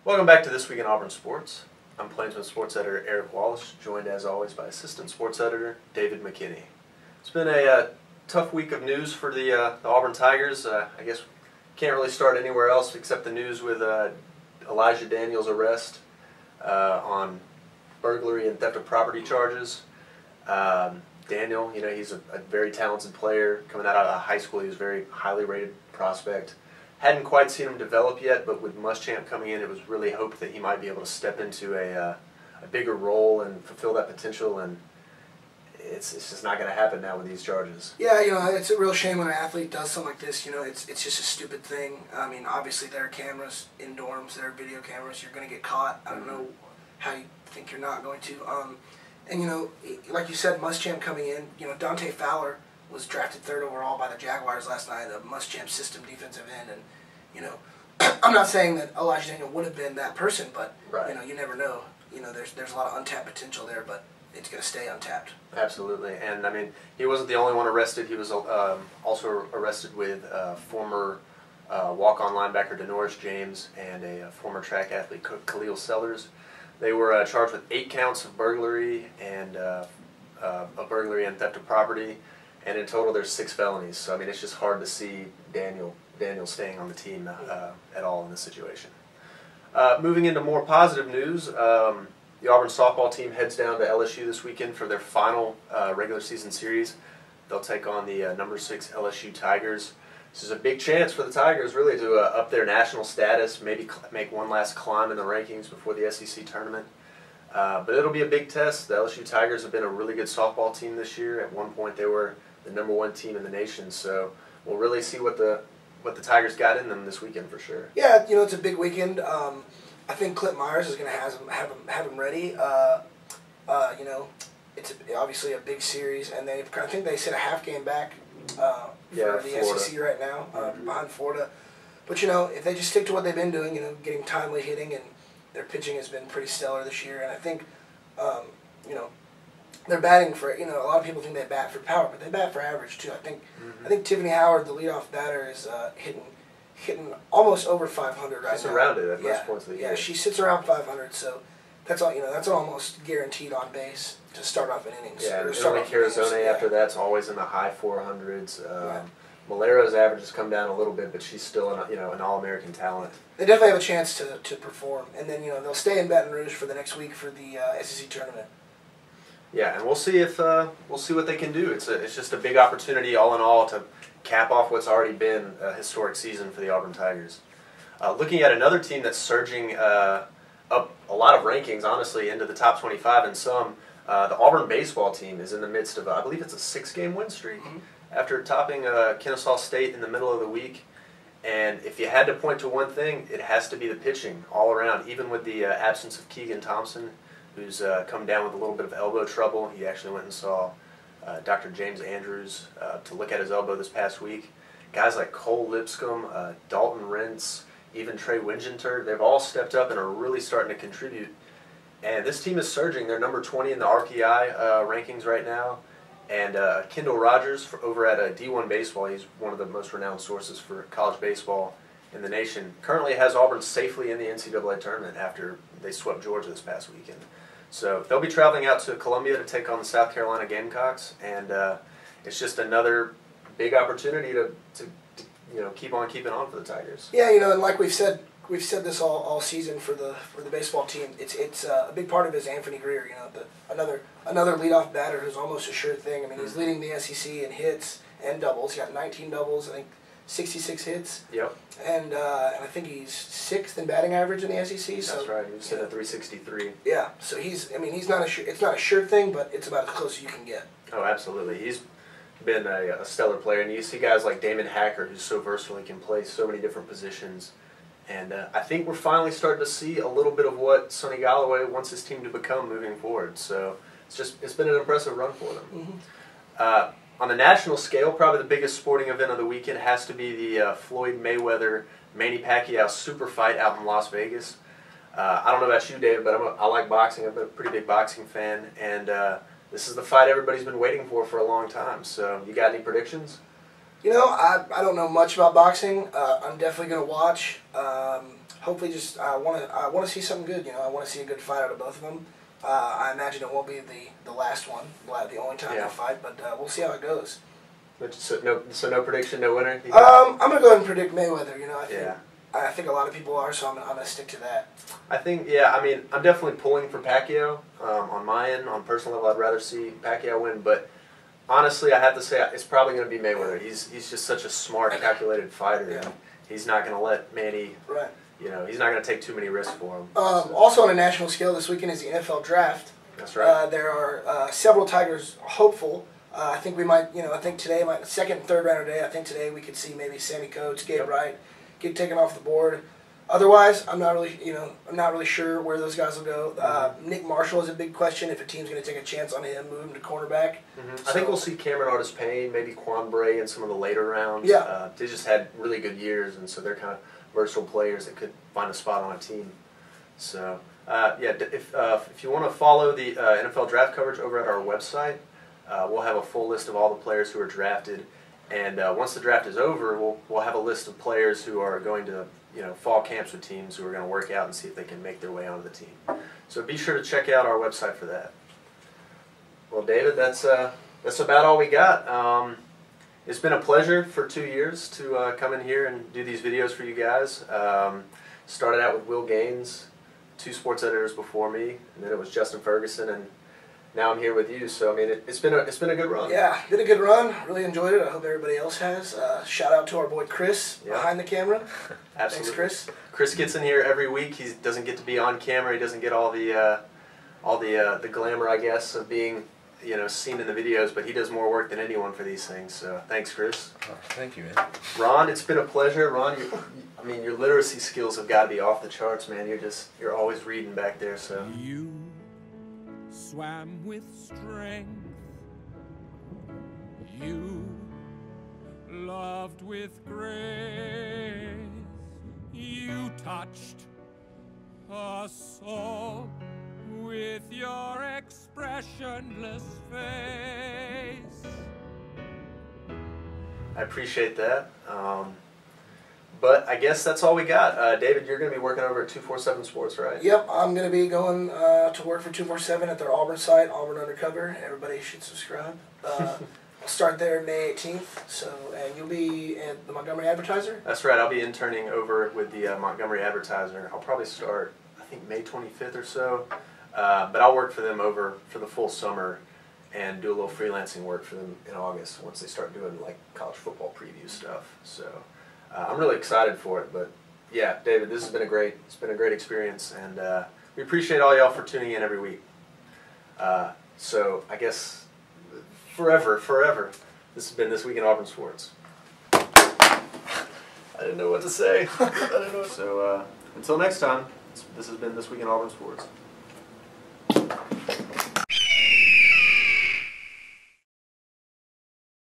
Welcome back to This Week in Auburn Sports. I'm Plainsman sports editor Eric Wallace, joined as always by assistant sports editor David McKinney. It's been a tough week of news for the Auburn Tigers. I guess can't really start anywhere else except the news with Elijah Daniels' arrest on burglary and theft of property charges. Daniel, he's a very talented player coming out of high school. He was a very highly rated prospect. Hadn't quite seen him develop yet, but with Muschamp coming in, it was really hoped that he might be able to step into a bigger role and fulfill that potential, and it's just not going to happen now with these charges. Yeah, it's a real shame when an athlete does something like this. It's just a stupid thing. I mean, obviously there are cameras in dorms, there are video cameras. You're going to get caught. I don't know how you think you're not going to. And like you said, Muschamp coming in. Dante Fowler was drafted 3rd overall by the Jaguars last night, the Muschamp system defensive end, and I'm not saying that Elijah Daniel would have been that person, but right. You never know. There's a lot of untapped potential there, but it's going to stay untapped. Absolutely, and I mean, he wasn't the only one arrested. He was also arrested with former walk-on linebacker DeNorris James and a former track athlete Khalil Sellers. They were charged with 8 counts of burglary and theft of property. And in total, there's 6 felonies. So I mean, it's just hard to see Daniel staying on the team at all in this situation. Moving into more positive news, the Auburn softball team heads down to LSU this weekend for their final regular season series. They'll take on the number 6 LSU Tigers. This is a big chance for the Tigers, really, to up their national status, maybe make one last climb in the rankings before the SEC tournament. But it'll be a big test. The LSU Tigers have been a really good softball team this year. At one point, they were the number 1 team in the nation. So we'll really see what the Tigers got in them this weekend for sure. Yeah, it's a big weekend. I think Clint Myers is going to have him ready. It's obviously a big series, and I think they set a half game back for the Florida. SEC right now, behind Florida. But if they just stick to what they've been doing, getting timely hitting, and their pitching has been pretty stellar this year, and I think they're batting for, a lot of people think they bat for power, but they bat for average too. I think Tiffany Howard, the leadoff batter, is hitting almost over 500 right now. She's around it at most points of the year. Yeah, she sits around 500, so that's all. That's almost guaranteed on base to start off an inning. Yeah, Enrique Carazone after that's always in the high 400s. Malero's average has come down a little bit, but she's still an All-American talent. They definitely have a chance to perform, and then they'll stay in Baton Rouge for the next week for the SEC tournament. Yeah, and we'll see what they can do. It's just a big opportunity, all in all, to cap off what's already been a historic season for the Auburn Tigers. Looking at another team that's surging up a lot of rankings, honestly, into the top 25 and some, the Auburn baseball team is in the midst of, I believe it's a 6-game win streak after topping Kennesaw State in the middle of the week. And if you had to point to one thing, it has to be the pitching all around, even with the absence of Keegan Thompson, who's come down with a little bit of elbow trouble. He actually went and saw Dr. James Andrews to look at his elbow this past week. Guys like Cole Lipscomb, Dalton Rentz, even Trey Winginter, they've all stepped up and are really starting to contribute. And this team is surging. They're number 20 in the RPI rankings right now. And Kendall Rogers over at D1 Baseball, he's one of the most renowned sources for college baseball in the nation, currently has Auburn safely in the NCAA tournament after they swept Georgia this past weekend. So they'll be traveling out to Columbia to take on the South Carolina Gamecocks, and it's just another big opportunity to keep on keeping on for the Tigers. Yeah, and like we've said this all season for the baseball team. It's a big part of it is Anthony Greer. Another leadoff batter who's almost a sure thing. I mean, he's leading the SEC in hits and doubles. He got 19 doubles, I think 66 hits. Yep. And I think he's 6th in batting average in the SEC. That's right. He's sitting at 363. Yeah. So he's not it's not a sure thing, but it's about as close as you can get. Oh, absolutely. He's been a stellar player, and you see guys like Damon Hacker, who's so versatile, he can play so many different positions. And I think we're finally starting to see a little bit of what Sonny Galloway wants his team to become moving forward. So it's been an impressive run for them. On the national scale, probably the biggest sporting event of the weekend has to be the Floyd Mayweather-Manny Pacquiao super fight out in Las Vegas. I don't know about you, David, but I like boxing. I've been a pretty big boxing fan, and this is the fight everybody's been waiting for a long time. So you got any predictions? I don't know much about boxing. I'm definitely going to watch. hopefully just I want to see something good. You know, I want to see a good fight out of both of them. I imagine it won't be the last one, the only time they fight, but we'll see how it goes. So no prediction, no winner? I'm gonna go ahead and predict Mayweather. You know, I think a lot of people are, so I'm gonna stick to that. I think, yeah, I mean, I'm definitely pulling for Pacquiao. On my end, on a personal level, I'd rather see Pacquiao win, but honestly, I have to say it's probably going to be Mayweather. He's just such a smart, calculated fighter. Yeah. He's not going to let Manny. Right. You know, he's not going to take too many risks for him. Also on a national scale, this weekend is the NFL draft. That's right. There are several Tigers hopeful. I think we might, I think today, second and third rounder day, I think today we could see maybe Sammy Coates, Gabe Wright get taken off the board. Otherwise, I'm not really sure where those guys will go. Nick Marshall is a big question if a team's going to take a chance on him, move him to cornerback. I think we'll see Cameron Artis-Payne, maybe Quan Bray in some of the later rounds. Yeah. They just had really good years, and so they're kind of versatile players that could find a spot on a team. So, if you want to follow the NFL draft coverage over at our website, we'll have a full list of all the players who are drafted. And once the draft is over, we'll have a list of players who are going to fall camps with teams who are going to work out and see if they can make their way onto the team. So be sure to check out our website for that. Well, David, that's about all we got. It's been a pleasure for 2 years to come in here and do these videos for you guys. Started out with Will Gaines, 2 sports editors before me, and then it was Justin Ferguson, and now I'm here with you. So I mean, it's been a good run. Yeah, been a good run. Really enjoyed it. I hope everybody else has. Shout out to our boy Chris behind the camera. Absolutely. Thanks, Chris. Chris gets in here every week. He doesn't get to be on camera. He doesn't get all the glamour, I guess, of being seen in the videos. But he does more work than anyone for these things. So thanks, Chris. Oh, thank you, man. Ron, it's been a pleasure. Ron, I mean, your literacy skills have got to be off the charts, man. You're always reading back there. So you swam with strength. You loved with grace. You touched us all with your expressionless face. I appreciate that. But I guess that's all we got. David, you're going to be working over at 247 Sports, right? Yep, I'm going to be going to work for 247 at their Auburn site, Auburn Undercover. Everybody should subscribe. I'll start there May 18th, and you'll be at the Montgomery Advertiser? That's right. I'll be interning over with the Montgomery Advertiser. I'll probably start, I think, May 25th or so. But I'll work for them over for the full summer and do a little freelancing work for them in August once they start doing like college football preview stuff. So I'm really excited for it. But yeah, David, this has been a great experience, and we appreciate all y'all for tuning in every week. So I guess forever, this has been This Week in Auburn Sports. I didn't know what to say. So until next time, this has been This Week in Auburn Sports.